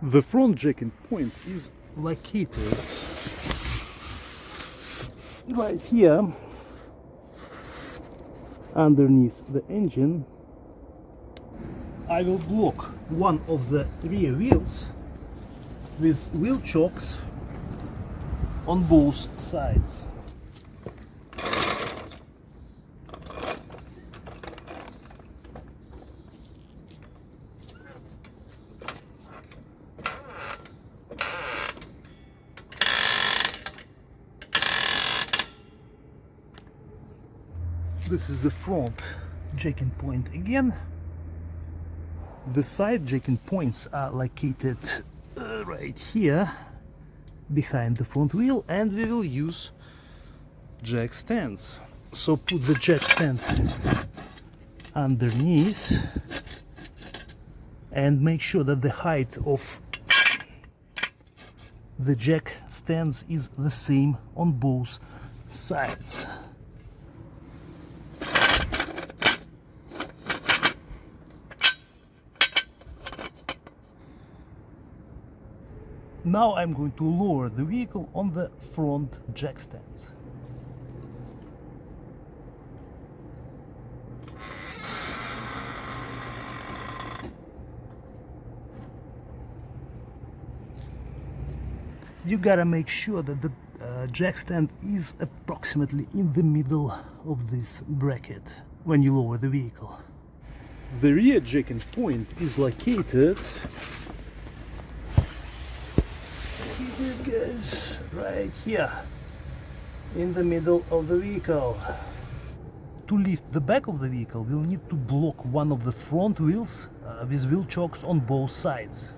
The front jacking point is located right here underneath the engine. I will block one of the rear wheels with wheel chocks on both sides. This is the front jacking point again. The side jacking points are located right here behind the front wheel, and we will use jack stands. So put the jack stand underneath and make sure that the height of the jack stands is the same on both sides. Now I'm going to lower the vehicle on the front jack stands. You gotta make sure that the jack stand is approximately in the middle of this bracket when you lower the vehicle. The rear jacking point is located guys right here in the middle of the vehicle. To lift the back of the vehicle, we'll need to block one of the front wheels with wheel chocks on both sides.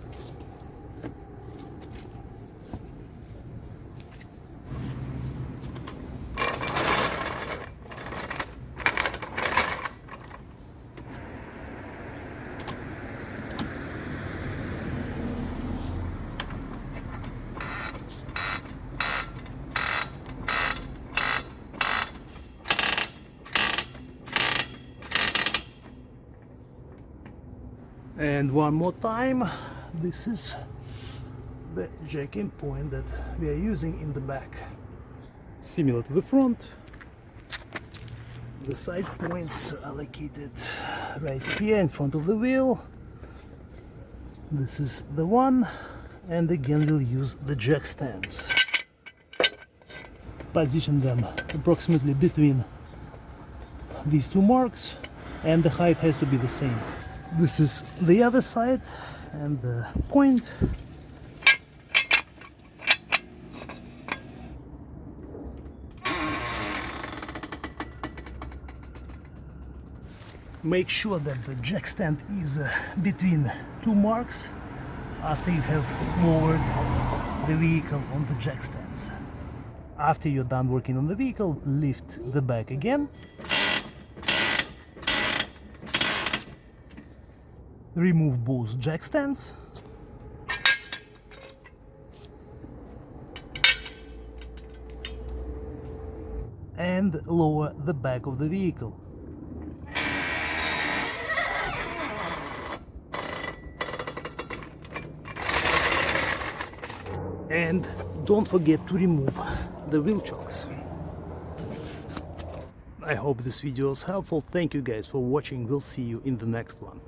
And one more time, this is the jacking point that we are using in the back. Similar to the front, the side points are located right here in front of the wheel. This is the one, and again we'll use the jack stands. Position them approximately between these two marks, and the height has to be the same. This is the other side and the point. Make sure that the jack stand is between two marks after you have lowered the vehicle on the jack stands. After you're done working on the vehicle, lift the back again. Remove both jack stands. And lower the back of the vehicle. And don't forget to remove the wheel chocks. I hope this video was helpful. Thank you guys for watching. We'll see you in the next one.